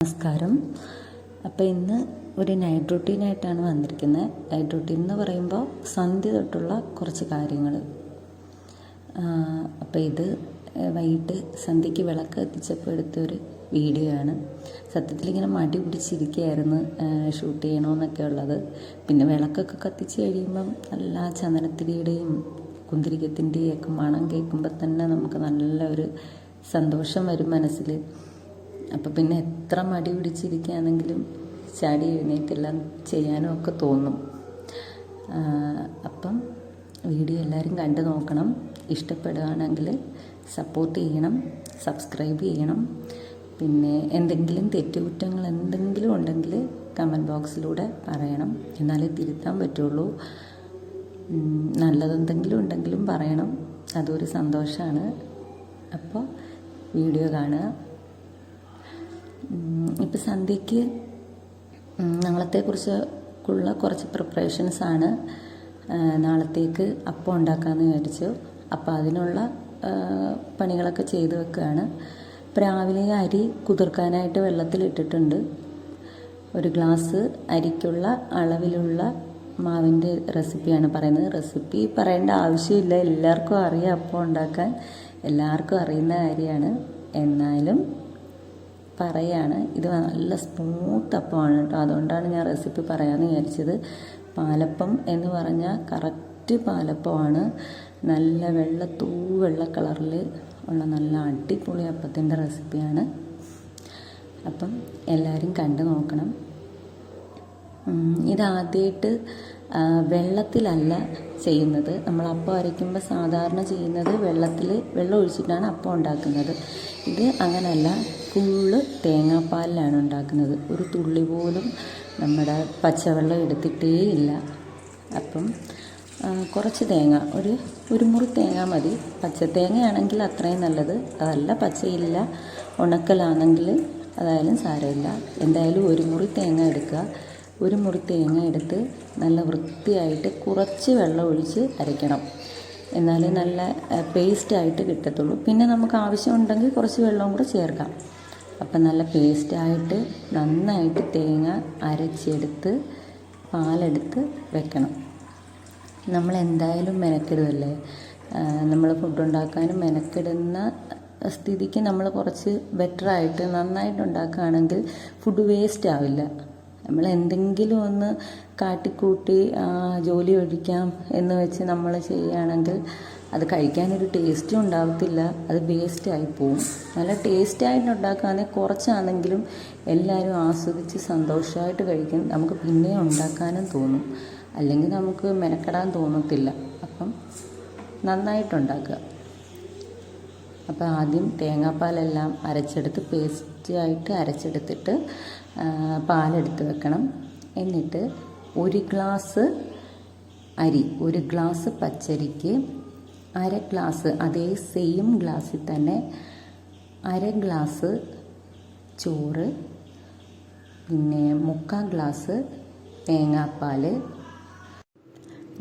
നമസ്കാരം. അപ്പോൾ ഇന്ന് ഒരു നൈറ്റ് റൂട്ടീനായിട്ടാണ് വന്നിരിക്കുന്നത്. നൈറ്റ് റൂട്ടീൻ എന്ന് പറയുമ്പോൾ സന്ധ്യ തൊട്ടുള്ള കുറച്ച് കാര്യങ്ങൾ. അപ്പോൾ ഇത് വൈകിട്ട് സന്ധ്യയ്ക്ക് വിളക്ക് കത്തിച്ചപ്പോൾ എടുത്തൊരു വീഡിയോ ആണ്. സത്യത്തിൽ ഇങ്ങനെ മടി പിടിച്ചിരിക്കുകയായിരുന്നു ഷൂട്ട് ചെയ്യണമെന്നൊക്കെ ഉള്ളത്. പിന്നെ വിളക്കൊക്കെ കത്തിച്ച് കഴിയുമ്പം നല്ല ചന്ദനത്തിരിയുടെയും കുന്തിരിക്കത്തിൻ്റെയും ഒക്കെ മണം കേൾക്കുമ്പോൾ തന്നെ നമുക്ക് നല്ലൊരു സന്തോഷം വരും മനസ്സിൽ. അപ്പം പിന്നെ എത്ര മടി പിടിച്ചിരിക്കുകയാണെങ്കിലും ചാടി എഴുന്നേറ്റെല്ലാം ചെയ്യാനും ഒക്കെ തോന്നും. അപ്പം വീഡിയോ എല്ലാവരും കണ്ടു നോക്കണം. ഇഷ്ടപ്പെടുകയാണെങ്കിൽ സപ്പോർട്ട് ചെയ്യണം, സബ്സ്ക്രൈബ് ചെയ്യണം. പിന്നെ എന്തെങ്കിലും തെറ്റുകുറ്റങ്ങൾ എന്തെങ്കിലും ഉണ്ടെങ്കിൽ കമൻറ്റ് ബോക്സിലൂടെ പറയണം, എന്നാലേ തിരുത്താൻ പറ്റുള്ളൂ. നല്ലതെന്തെങ്കിലും ഉണ്ടെങ്കിലും പറയണം, അതൊരു സന്തോഷമാണ്. അപ്പോൾ വീഡിയോ കാണുക. ഇപ്പം സന്ധ്യയ്ക്ക് നാളത്തെക്കുറിച്ചുള്ള കുറച്ച് പ്രിപ്പറേഷൻസാണ്. നാളത്തേക്ക് അപ്പം ഉണ്ടാക്കാമെന്ന് വിചാരിച്ചു. അപ്പോൾ അതിനുള്ള പണികളൊക്കെ ചെയ്ത് വെക്കുകയാണ്. രാവിലെ അരി കുതിർക്കാനായിട്ട് വെള്ളത്തിലിട്ടിട്ടുണ്ട്. ഒരു ഗ്ലാസ് അരിക്കുള്ള അളവിലുള്ള മാവിൻ്റെ റെസിപ്പിയാണ് പറയുന്നത്. റെസിപ്പി പറയേണ്ട ആവശ്യമില്ല, എല്ലാവർക്കും അറിയാം. അപ്പം ഉണ്ടാക്കാൻ എല്ലാവർക്കും അറിയുന്ന കാര്യമാണ്. എന്നാലും പറയാണ്. ഇത് നല്ല സ്മൂത്ത് അപ്പമാണ് കേട്ടോ. അതുകൊണ്ടാണ് ഞാൻ റെസിപ്പി പറയാമെന്ന് വിചാരിച്ചത്. പാലപ്പം എന്ന് പറഞ്ഞാൽ കറക്റ്റ് പാലപ്പമാണ്. നല്ല വെള്ള കളറിൽ ഉള്ള നല്ല അടിപൊളി അപ്പത്തിൻ്റെ റെസിപ്പിയാണ്. അപ്പം എല്ലാവരും കണ്ടു നോക്കണം. ഇതാദ്യമായിട്ട് വെള്ളത്തിലല്ല ചെയ്യുന്നത്. നമ്മൾ അപ്പം അരയ്ക്കുമ്പോൾ സാധാരണ ചെയ്യുന്നത് വെള്ളം ഒഴിച്ചിട്ടാണ് അപ്പം ഉണ്ടാക്കുന്നത്. ഇത് അങ്ങനെയല്ല, ഫുള്ള് തേങ്ങാപ്പാലിലാണ് ഉണ്ടാക്കുന്നത്. ഒരു തുള്ളി പോലും നമ്മുടെ പച്ചവെള്ളം എടുത്തിട്ടേ ഇല്ല. അപ്പം കുറച്ച് തേങ്ങ, ഒരു മുറി തേങ്ങ മതി. പച്ചത്തേങ്ങയാണെങ്കിൽ അത്രയും നല്ലത്. അതല്ല, പച്ചയില്ല, ഉണക്കലാണെങ്കിൽ അതായാലും സാരമില്ല. എന്തായാലും ഒരു മുറി തേങ്ങ എടുക്കുക. ഒരു മുറി തേങ്ങ എടുത്ത് നല്ല വൃത്തിയായിട്ട് കുറച്ച് വെള്ളം ഒഴിച്ച് അരയ്ക്കണം. എന്നാലേ നല്ല പേസ്റ്റായിട്ട് കിട്ടത്തുള്ളൂ. പിന്നെ നമുക്ക് ആവശ്യമുണ്ടെങ്കിൽ കുറച്ച് വെള്ളവും കൂടെ ചേർക്കാം. അപ്പം നല്ല പേസ്റ്റായിട്ട് നന്നായിട്ട് തേങ്ങ അരച്ചെടുത്ത് പാലെടുത്ത് വെക്കണം. നമ്മൾ എന്തായാലും മെനക്കെടുമല്ലേ, നമ്മൾ ഫുഡ് ഉണ്ടാക്കാനും മെനക്കെടുന്ന സ്ഥിതിക്ക് നമ്മൾ കുറച്ച് ബെറ്ററായിട്ട് നന്നായിട്ട് ഉണ്ടാക്കുകയാണെങ്കിൽ ഫുഡ് വേസ്റ്റ് ആവില്ല. നമ്മൾ എന്തെങ്കിലും ഒന്ന് കാട്ടിക്കൂട്ടി ജോലി ഒഴിക്കാം എന്ന് വെച്ച് നമ്മൾ ചെയ്യുകയാണെങ്കിൽ അത് കഴിക്കാനൊരു ടേസ്റ്റും ഉണ്ടാകത്തില്ല, അത് വേസ്റ്റായി പോവും. നല്ല ടേസ്റ്റായിട്ട് ഉണ്ടാക്കുകയാണെങ്കിൽ കുറച്ചാണെങ്കിലും എല്ലാവരും ആസ്വദിച്ച് സന്തോഷമായിട്ട് കഴിക്കും. നമുക്ക് പിന്നെ ഉണ്ടാക്കാനും തോന്നും, അല്ലെങ്കിൽ നമുക്ക് മെനക്കെടാൻ തോന്നത്തില്ല. അപ്പം നന്നായിട്ടുണ്ടാക്കുക. അപ്പോൾ ആദ്യം തേങ്ങാപ്പാലെല്ലാം അരച്ചെടുത്ത് പേസ്റ്റായിട്ട് അരച്ചെടുത്തിട്ട് പാലെടുത്ത് വെക്കണം. എന്നിട്ട് ഒരു ഗ്ലാസ് അരി, ഒരു ഗ്ലാസ് പച്ചരിക്ക് അര ഗ്ലാസ്, അതേ സെയിം ഗ്ലാസ്സിൽ തന്നെ അര ഗ്ലാസ് ചോറ്, പിന്നെ 3/4 ഗ്ലാസ് തേങ്ങാപ്പാൽ,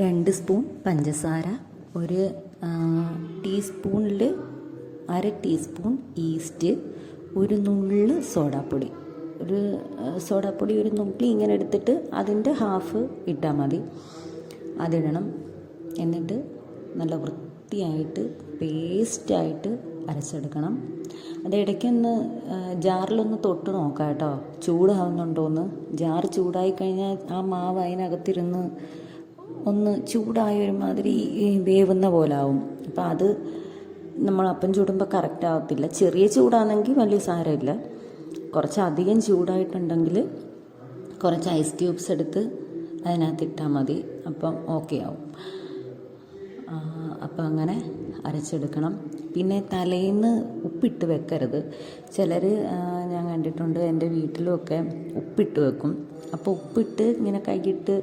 2 സ്പൂൺ പഞ്ചസാര, ഒരു ടീസ്പൂണിൽ അര ടീസ്പൂൺ ഈസ്റ്റ്, ഒരു നുള്ള് സോഡാപ്പൊടി. ഒരു നുള്ളി ഇങ്ങനെ എടുത്തിട്ട് അതിൻ്റെ ഹാഫ് ഇട്ടാൽ മതി. അതിടണം. എന്നിട്ട് നല്ല വൃത്തിയായിട്ട് പേസ്റ്റായിട്ട് അരച്ചെടുക്കണം. അത് ഇടയ്ക്കൊന്ന് ജാറിലൊന്ന് തൊട്ട് നോക്കാം കേട്ടോ, ചൂടാവുന്നുണ്ടോയെന്ന്. ജാറ് ചൂടായി കഴിഞ്ഞാൽ ആ മാവ് അതിനകത്തിരുന്ന് ഒന്ന് ചൂടായ ഒരുമാതിരി വേവുന്ന പോലാവും. അപ്പം അത് നമ്മൾ അപ്പം ചൂടുമ്പോൾ കറക്റ്റ് ആവത്തില്ല. ചെറിയ ചൂടാണെങ്കിൽ വലിയ സാരമില്ല. കുറച്ചധികം ചൂടായിട്ടുണ്ടെങ്കിൽ കുറച്ച് ഐസ് ക്യൂബ്സ് എടുത്ത് അതിനകത്ത് ഇട്ടാൽ മതി. അപ്പം ഓക്കെ ആവും. അപ്പം അങ്ങനെ അരച്ചെടുക്കണം. പിന്നെ തലേന്ന് ഉപ്പിട്ട് വെക്കരുത്. ചിലർ ഞാൻ കണ്ടിട്ടുണ്ട്, എൻ്റെ വീട്ടിലുമൊക്കെ ഉപ്പിട്ട് വെക്കും. അപ്പോൾ ഉപ്പിട്ട് ഇങ്ങനെ കൈയിട്ട്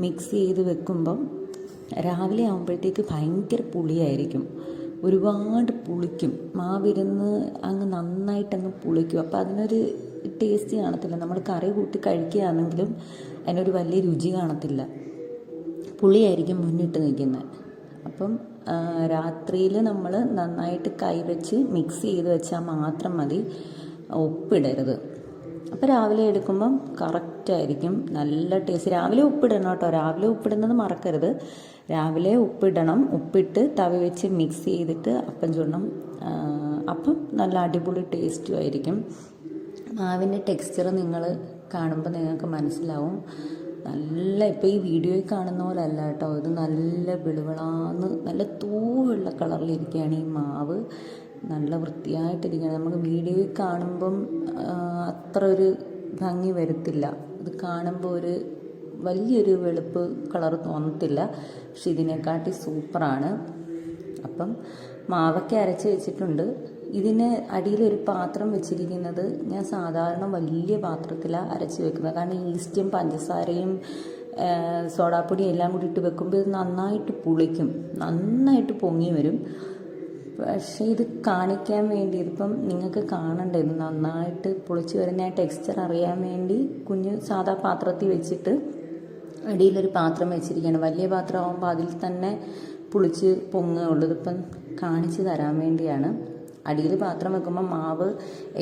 മിക്സ് ചെയ്ത് വെക്കുമ്പം രാവിലെ ആകുമ്പോഴത്തേക്ക് ഭയങ്കര പുളിയായിരിക്കും, ഒരുപാട് പുളിക്കും. മാവിരുന്ന് അങ്ങ് നന്നായിട്ടങ്ങ് പുളിക്കും. അപ്പോൾ അതിനൊരു ടേസ്റ്റ് കാണത്തില്ല. നമ്മൾ കറി കൂട്ടി കഴിക്കുകയാണെങ്കിലും അതിനൊരു വലിയ രുചി കാണത്തില്ല, പുളിയായിരിക്കും മുന്നിട്ട് നിൽക്കുന്നത്. അപ്പം രാത്രിയിൽ നമ്മൾ നന്നായിട്ട് കൈവച്ച് മിക്സ് ചെയ്ത് വെച്ചാൽ മാത്രം മതി, ഉപ്പിടരുത്. അപ്പോൾ രാവിലെ എടുക്കുമ്പം കറക്റ്റായിരിക്കും, നല്ല ടേസ്റ്റ്. രാവിലെ ഉപ്പിടണം കേട്ടോ, രാവിലെ ഉപ്പിടുന്നത് മറക്കരുത്. രാവിലെ ഉപ്പിടണം, ഉപ്പിട്ട് തവി വെച്ച് മിക്സ് ചെയ്തിട്ട് അപ്പം ചുടണം. അപ്പം നല്ല അടിപൊളി ടേസ്റ്റും ആയിരിക്കും. മാവിൻ്റെ ടെക്സ്ചർ നിങ്ങൾ കാണുമ്പോൾ നിങ്ങൾക്ക് മനസ്സിലാവും. നല്ല ഇപ്പോൾ ഈ വീഡിയോയിൽ കാണുന്ന പോലെ അല്ല കേട്ടോ, ഇത് നല്ല വെളുവിളാന്ന് നല്ല തൂവെള്ള കളറിലിരിക്കുകയാണ് ഈ മാവ്. നല്ല വൃത്തിയായിട്ടിരിക്കുകയാണ്. നമുക്ക് വീഡിയോയിൽ കാണുമ്പം അത്ര ഒരു ഭംഗി വരത്തില്ല. ഇത് കാണുമ്പോൾ ഒരു വലിയൊരു വെളുപ്പ് കളർ തോന്നത്തില്ല, പക്ഷെ ഇതിനെക്കാട്ടി സൂപ്പറാണ്. അപ്പം മാവൊക്കെ അരച്ച് വെച്ചിട്ടുണ്ട്. ഇതിന് അടിയിലൊരു പാത്രം വെച്ചിരിക്കുന്നത് ഞാൻ സാധാരണ വലിയ പാത്രത്തിലാണ് അരച്ച് വെക്കുന്നത്. കാരണം ഈസ്റ്റും പഞ്ചസാരയും സോഡാപ്പൊടിയും എല്ലാം കൂടി ഇട്ട് വെക്കുമ്പോൾ ഇത് നന്നായിട്ട് പുളിക്കും, നന്നായിട്ട് പൊങ്ങി വരും. പക്ഷേ ഇത് കാണിക്കാൻ വേണ്ടി, ഇതിപ്പം നിങ്ങൾക്ക് കാണണ്ടേ ഇത് നന്നായിട്ട് പൊളിച്ച് വരുന്ന ടെക്സ്ചർ അറിയാൻ വേണ്ടി കുഞ്ഞ് സാധാ പാത്രത്തിൽ വെച്ചിട്ട് അടിയിലൊരു പാത്രം വെച്ചിരിക്കുകയാണ്. വലിയ പാത്രമാകുമ്പോൾ അതിൽ തന്നെ പുളിച്ച് പൊങ്ങുകയുള്ളൂ. ഇതിപ്പം കാണിച്ച് തരാൻ വേണ്ടിയാണ്. അടിയിൽ പാത്രം വെക്കുമ്പോൾ മാവ്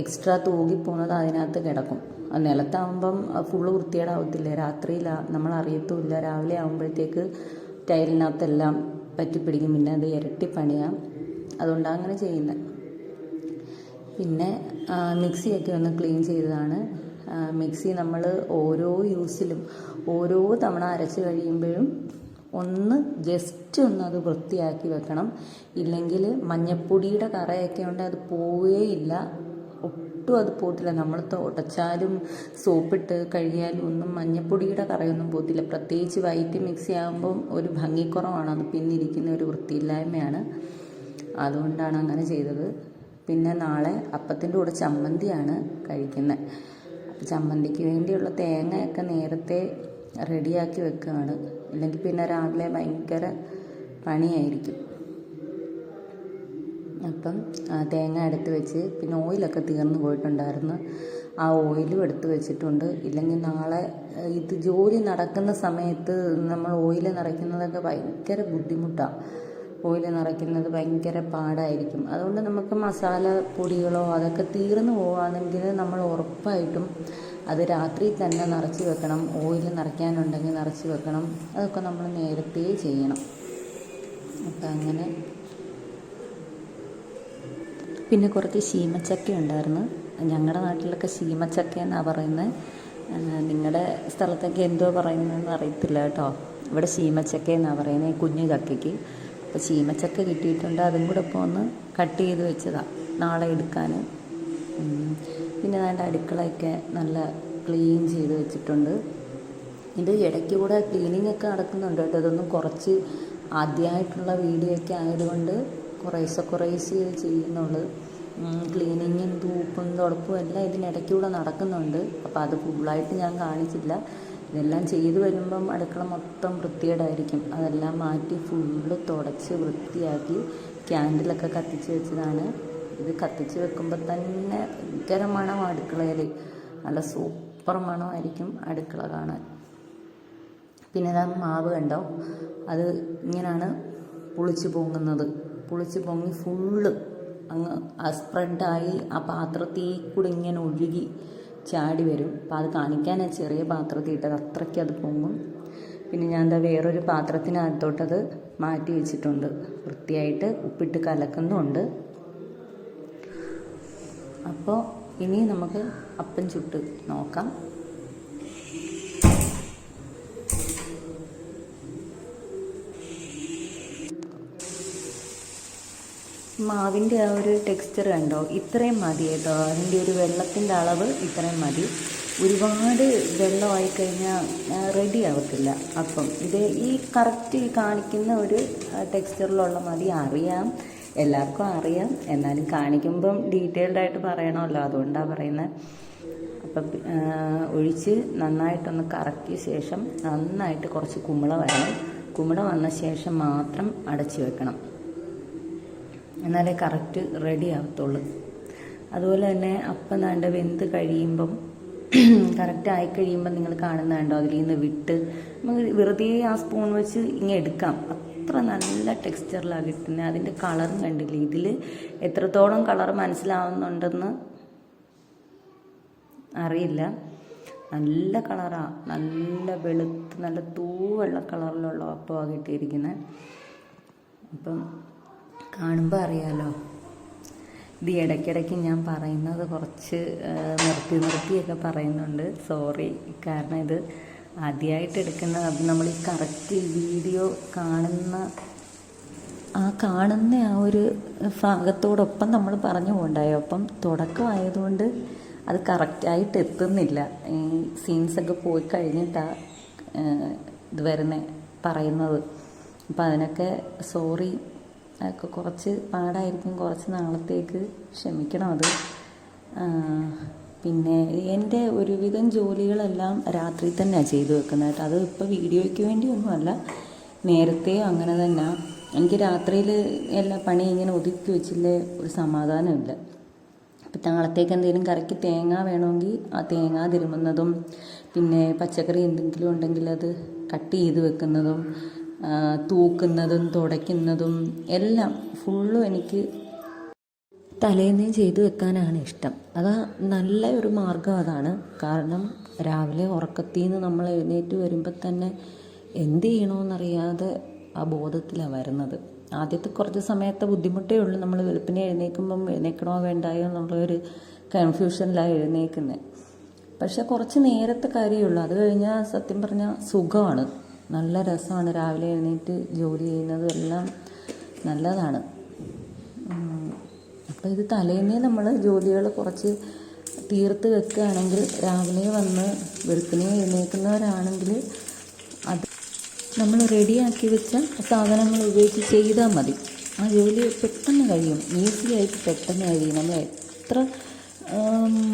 എക്സ്ട്രാ തൂകിപ്പോകുന്നത് അതിനകത്ത് കിടക്കും. നിലത്താകുമ്പം ഫുള്ള് വൃത്തികേടാവത്തില്ല, രാത്രിയിലാണ് നമ്മൾ അറിയത്തുമില്ല. രാവിലെ ആകുമ്പോഴത്തേക്ക് ടൈലിനകത്തെല്ലാം പറ്റിപ്പിടിക്കും, പിന്നെ അത് ഇരട്ടി പണിയാം. അതുകൊണ്ടാണ് അങ്ങനെ ചെയ്യുന്നത്. പിന്നെ മിക്സിയൊക്കെ ഒന്ന് ക്ലീൻ ചെയ്തതാണ്. മിക്സി നമ്മൾ ഓരോ യൂസിലും ഓരോ തവണ അരച്ച് കഴിയുമ്പോഴും ഒന്ന് ജസ്റ്റ് ഒന്ന് അത് വൃത്തിയാക്കി വെക്കണം. ഇല്ലെങ്കിൽ മഞ്ഞപ്പൊടിയുടെ കറയൊക്കെ ഉണ്ട്, അത് പോവുകയില്ല, ഒട്ടും അത് പോകത്തില്ല. നമ്മൾ തുടച്ചാലും സോപ്പിട്ട് കഴുകിയാലും ഒന്നും മഞ്ഞപ്പൊടിയുടെ കറയൊന്നും പോകത്തില്ല. പ്രത്യേകിച്ച് വൈറ്റ് മിക്സി ആകുമ്പം ഒരു ഭംഗിക്കുറവാണ്, അത് പിന്നിരിക്കുന്ന ഒരു വൃത്തിയില്ലായ്മയാണ്. അതുകൊണ്ടാണ് അങ്ങനെ ചെയ്തത്. പിന്നെ നാളെ അപ്പത്തിൻ്റെ കൂടെ ചമ്മന്തിയാണ് കഴിക്കുന്നത്. അപ്പോൾ ചമ്മന്തിക്ക് വേണ്ടിയുള്ള തേങ്ങയൊക്കെ നേരത്തെ റെഡിയാക്കി വെക്കുകയാണ്, ഇല്ലെങ്കിൽ പിന്നെ രാവിലെ ഭയങ്കര പണിയായിരിക്കും. അപ്പം തേങ്ങ എടുത്ത് വെച്ച്, പിന്നെ ഓയിലൊക്കെ തീർന്നു പോയിട്ടുണ്ടായിരുന്നു, ആ ഓയിലും എടുത്ത് വെച്ചിട്ടുണ്ട്. ഇല്ലെങ്കിൽ നാളെ ഇത് ജോലി നടക്കുന്ന സമയത്ത് നമ്മൾ ഓയിൽ നിറയ്ക്കുന്നതൊക്കെ ഭയങ്കര ബുദ്ധിമുട്ടാണ്. ഓയിൽ നിറയ്ക്കുന്നത് ഭയങ്കര പാടായിരിക്കും. അതുകൊണ്ട് നമുക്ക് മസാല പൊടികളോ അതൊക്കെ തീർന്നു പോവുകയാണെങ്കിൽ നമ്മൾ ഉറപ്പായിട്ടും അത് രാത്രി തന്നെ നിറച്ച് വെക്കണം. ഓയിൽ നിറയ്ക്കാനുണ്ടെങ്കിൽ നിറച്ച് വെക്കണം. അതൊക്കെ നമ്മൾ നേരത്തെ ചെയ്യണം. അപ്പം അങ്ങനെ. പിന്നെ കുറച്ച് ശീമച്ചക്ക ഉണ്ടായിരുന്നു. ഞങ്ങളുടെ നാട്ടിലൊക്കെ ശീമച്ചക്ക എന്നാണ് പറയുന്നത്. നിങ്ങളുടെ സ്ഥലത്തൊക്കെ എന്തോ പറയുന്നതെന്ന് അറിയത്തില്ല കേട്ടോ. ഇവിടെ ശീമച്ചക്ക എന്നാണ് പറയുന്നത് കുഞ്ഞു ചക്കയ്ക്ക്. അപ്പോൾ ചീമച്ചക്ക കിട്ടിയിട്ടുണ്ട്, അതും കൂടെ ഇപ്പോൾ ഒന്ന് കട്ട് ചെയ്ത് വെച്ചതാണ് നാളെ എടുക്കാൻ. പിന്നെ അതിൻ്റെ അടുക്കളയൊക്കെ നല്ല ക്ലീൻ ചെയ്ത് വെച്ചിട്ടുണ്ട്. ഇത് ഇടയ്ക്ക് കൂടെ ക്ലീനിങ് ഒക്കെ നടക്കുന്നുണ്ട് കേട്ടോ. ഇതൊന്നും കുറച്ച് ആദ്യമായിട്ടുള്ള വീഡിയോ ഒക്കെ ആയതുകൊണ്ട് കുറേശ്ശെ ചെയ്യുന്നുള്ളൂ. ക്ലീനിങ്ങും തൂപ്പും തുടപ്പും എല്ലാം ഇതിനിടയ്ക്കൂടെ നടക്കുന്നുണ്ട്. അപ്പോൾ അത് ഫുള്ളായിട്ട് ഞാൻ കാണിച്ചില്ല. ഇതെല്ലാം ചെയ്തു വരുമ്പം അടുക്കള മൊത്തം വൃത്തികേടായിരിക്കും. അതെല്ലാം മാറ്റി ഫുള്ള് തുടച്ച് വൃത്തിയാക്കി ക്യാൻഡിലൊക്കെ കത്തിച്ച് വെച്ചതാണ്. ഇത് കത്തിച്ച് വെക്കുമ്പോൾ തന്നെ ഭയങ്കര മണം അടുക്കളയിൽ, നല്ല സൂപ്പർ മണമായിരിക്കും അടുക്കള കാണാൻ. പിന്നെ ഇതാ മാവ് കണ്ടോ, അത് ഇങ്ങനെയാണ് പുളിച്ച് പൊങ്ങുന്നത്. പുളിച്ച് പൊങ്ങി ഫുള്ള് അങ്ങ് സ്പ്രെഡായി ആ പാത്രത്തിൽ കൂടെ ഇങ്ങനെ ഒഴുകി ചാടി വരും. അപ്പോൾ അത് കാണിക്കാനാണ് ചെറിയ പാത്രത്തിൽ ഇട്ടത്, അത്രയ്ക്ക് അത് പൊങ്ങും. പിന്നെ ഞാൻ എന്താ വേറൊരു പാത്രത്തിനകത്തോട്ടത് മാറ്റി വെച്ചിട്ടുണ്ട്, വൃത്തിയായിട്ട് ഉപ്പിട്ട് കലക്കുന്നുണ്ട്. അപ്പോൾ ഇനി നമുക്ക് അപ്പം ചുട്ട് നോക്കാം. മാവിൻ്റെ ആ ഒരു ടെക്സ്ചർ കണ്ടോ, ഇത്രയും മതി കേട്ടോ. അതിൻ്റെ ഒരു വെള്ളത്തിൻ്റെ അളവ് ഇത്രയും മതി. ഒരുപാട് വെള്ളമായി കഴിഞ്ഞാൽ റെഡി ആവത്തില്ല അപ്പം. ഇത് ഈ കറക്റ്റ് കാണിക്കുന്ന ഒരു ടെക്സ്ചറിലുള്ള മതി. അറിയാം, എല്ലാവർക്കും അറിയാം, എന്നാലും കാണിക്കുമ്പം ഡീറ്റെയിൽഡായിട്ട് പറയണമല്ലോ, അതുകൊണ്ടാണ് പറയുന്നത്. അപ്പം ഒഴിച്ച് നന്നായിട്ടൊന്ന് കറക്കിയ ശേഷം നന്നായിട്ട് കുറച്ച് കുമിള വരണം. കുമിള വന്ന ശേഷം മാത്രം അടച്ചു വെക്കണം, എന്നാലേ കറക്റ്റ് റെഡി ആകത്തുള്ളൂ. അതുപോലെ തന്നെ അപ്പം നാണ്ട വെന്ത് കഴിയുമ്പം കറക്റ്റ് ആയിക്കഴിയുമ്പം നിങ്ങൾ കാണുന്നുണ്ടോ, അതിൽ നിന്ന് വിട്ട് നമുക്ക് വെറുതെ ആ സ്പൂൺ വെച്ച് ഇങ്ങനെ എടുക്കാം. അത്ര നല്ല ടെക്സ്ചറിലാണ് കിട്ടുന്നത്. അതിൻ്റെ കളറും കണ്ടില്ലേ, ഇതിൽ എത്രത്തോളം കളർ മനസ്സിലാവുന്നുണ്ടെന്ന് അറിയില്ല. നല്ല കളറാണ്, നല്ല വെളുത്ത് നല്ല തൂവെള്ള കളറിലുള്ള അപ്പമാണ് കിട്ടിയിരിക്കുന്നത്. അപ്പം കാണുമ്പോൾ അറിയാലോ. ഇത് ഇടയ്ക്കിടയ്ക്ക് ഞാൻ പറയുന്നത് കുറച്ച് നിർത്തിയൊക്കെ പറയുന്നുണ്ട്, സോറി. കാരണം ഇത് ആദ്യമായിട്ട് എടുക്കുന്ന, നമ്മൾ ഈ കറക്റ്റ് വീഡിയോ കാണുന്ന ആ ഒരു ഭാഗത്തോടൊപ്പം നമ്മൾ പറഞ്ഞു പോകണ്ടായോ. അപ്പം തുടക്കമായതുകൊണ്ട് അത് കറക്റ്റായിട്ട് എത്തുന്നില്ല. ഈ സീൻസൊക്കെ പോയി കഴിഞ്ഞിട്ടാണ് ഇത് പറയുന്നത്. അപ്പം അതിനൊക്കെ സോറി. അതൊക്കെ കുറച്ച് പാടായിരിക്കും, കുറച്ച് നാളത്തേക്ക് ക്ഷമിക്കണം അത്. പിന്നെ എൻ്റെ ഒരുവിധം ജോലികളെല്ലാം രാത്രി തന്നെയാണ് ചെയ്തു വെക്കുന്നത് കേട്ടോ. അത് ഇപ്പോൾ വീഡിയോയ്ക്ക് വേണ്ടിയൊന്നുമല്ല, നേരത്തെ അങ്ങനെ തന്നെ. എനിക്ക് രാത്രിയിൽ എല്ലാ പണി ഇങ്ങനെ ഒതുക്കി വെച്ചില്ലേ ഒരു സമാധാനമില്ല. അപ്പം നാളത്തേക്ക് എന്തെങ്കിലും കറിക്ക് തേങ്ങ വേണമെങ്കിൽ ആ തേങ്ങ തിരുമുന്നതും, പിന്നെ പച്ചക്കറി എന്തെങ്കിലും ഉണ്ടെങ്കിൽ അത് കട്ട് ചെയ്ത് വെക്കുന്നതും, തൂക്കുന്നതും തുടയ്ക്കുന്നതും എല്ലാം ഫുള്ളും എനിക്ക് തലേന്നേ ചെയ്തു വെക്കാനാണ് ഇഷ്ടം. അതാ നല്ല ഒരു മാർഗ്ഗം അതാണ്. കാരണം രാവിലെ ഉറക്കത്തിൽ നിന്ന് നമ്മൾ എഴുന്നേറ്റ് വരുമ്പോൾ തന്നെ എന്ത് ചെയ്യണമെന്നറിയാതെ ആ ബോധത്തിലാണ് വരുന്നത്. ആദ്യത്തെ കുറച്ച് സമയത്തെ ബുദ്ധിമുട്ടേ ഉള്ളൂ. നമ്മൾ വെളുപ്പിനെ എഴുന്നേൽക്കുമ്പം എഴുന്നേൽക്കണോ വേണ്ടായോ എന്നുള്ളൊരു കൺഫ്യൂഷനിലാണ് എഴുന്നേൽക്കുന്നത്. പക്ഷെ കുറച്ച് നേരത്തെ കാര്യമേ ഉള്ളൂ. അത് കഴിഞ്ഞാൽ സത്യം പറഞ്ഞാൽ സുഖമാണ്, നല്ല രസമാണ്. രാവിലെ എഴുന്നേറ്റ് ജോലി ചെയ്യുന്നതും എല്ലാം നല്ലതാണ്. അപ്പോൾ ഇത് തലേന്നേ നമ്മൾ ജോലികൾ കുറച്ച് തീർത്ത് വെക്കുകയാണെങ്കിൽ, രാവിലെ വന്ന് വെളുപ്പിനെ എഴുന്നേൽക്കുന്നവരാണെങ്കിൽ അത് നമ്മൾ റെഡിയാക്കി വെച്ച സാധനങ്ങൾ ഉപയോഗിച്ച് ചെയ്താൽ മതി. ആ ജോലി പെട്ടെന്ന് കഴിയും, ഈസിയായിട്ട് പെട്ടെന്ന് കഴിയും. നമ്മൾ എത്ര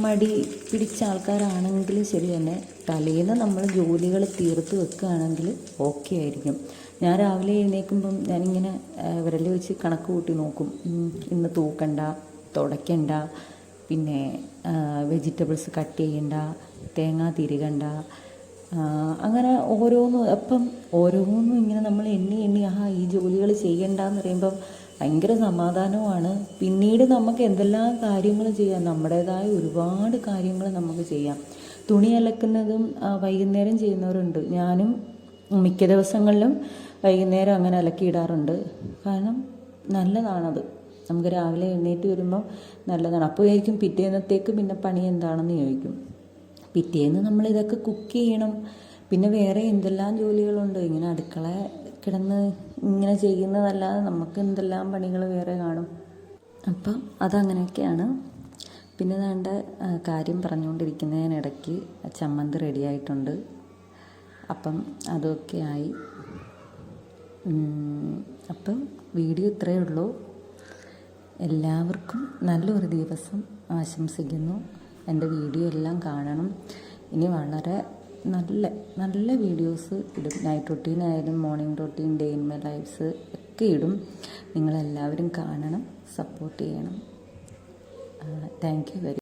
മടി പിടിച്ച ആൾക്കാരാണെങ്കിലും ശരി തന്നെ തലേന്ന് നമ്മൾ ജോലികൾ തീർത്ത് വെക്കുകയാണെങ്കിൽ ഓക്കെ ആയിരിക്കും. ഞാൻ രാവിലെ എഴുന്നേൽക്കുമ്പം ഞാനിങ്ങനെ വിരൽ വെച്ച് കണക്ക് കൂട്ടി നോക്കും. ഇന്ന് തൂക്കണ്ട, തുടയ്ക്കണ്ട, പിന്നെ വെജിറ്റബിൾസ് കട്ട് ചെയ്യണ്ട, തേങ്ങ തിരുകണ്ട, അങ്ങനെ ഓരോന്നും. അപ്പം ഓരോന്നും ഇങ്ങനെ നമ്മൾ എണ്ണി ഈ ജോലികൾ ചെയ്യണ്ടെന്ന് പറയുമ്പം ഭയങ്കര സമാധാനവുമാണ്. പിന്നീട് നമുക്ക് എന്തെല്ലാം കാര്യങ്ങൾ ചെയ്യാം, നമ്മുടേതായ ഒരുപാട് കാര്യങ്ങൾ നമുക്ക് ചെയ്യാം. തുണി അലക്കുന്നതും വൈകുന്നേരം ചെയ്യുന്നവരുണ്ട്. ഞാനും മിക്ക ദിവസങ്ങളിലും വൈകുന്നേരം അങ്ങനെ അലക്കിയിടാറുണ്ട്. കാരണം നല്ലതാണത്. നമുക്ക് രാവിലെ എഴുന്നേറ്റ് വരുമ്പം നല്ലതാണ്. അപ്പോൾ ആയിരിക്കും പിറ്റേന്നത്തേക്ക് പിന്നെ പണി എന്താണെന്ന് ചോദിക്കും. പിറ്റേന്ന് നമ്മളിതൊക്കെ കുക്ക് ചെയ്യണം. പിന്നെ വേറെ എന്തെല്ലാം ജോലികളുണ്ട്. ഇങ്ങനെ അടുക്കള കിടന്ന് ഇങ്ങനെ ചെയ്യുന്നതല്ലാതെ നമുക്ക് എന്തെല്ലാം പണികൾ വേറെ കാണും. അപ്പം അതങ്ങനെയൊക്കെയാണ്. പിന്നെ വേണ്ട കാര്യം പറഞ്ഞുകൊണ്ടിരിക്കുന്നതിനിടയ്ക്ക് ചമ്മന്തി റെഡിയായിട്ടുണ്ട്. അപ്പം അതൊക്കെ ആയി. അപ്പം വീഡിയോ ഇത്രയേ ഉള്ളൂ. എല്ലാവർക്കും നല്ലൊരു ദിവസം ആശംസിക്കുന്നു. എൻ്റെ വീഡിയോ എല്ലാം കാണണം. ഇനി വളരെ നല്ല നല്ല വീഡിയോസ് ഇടും. നൈറ്റ് റൊട്ടീനായാലും morning routine, day in my lifes ഒക്കെ ഇടും. നിങ്ങളെല്ലാവരും കാണണം, സപ്പോർട്ട് ചെയ്യണം. Thank you very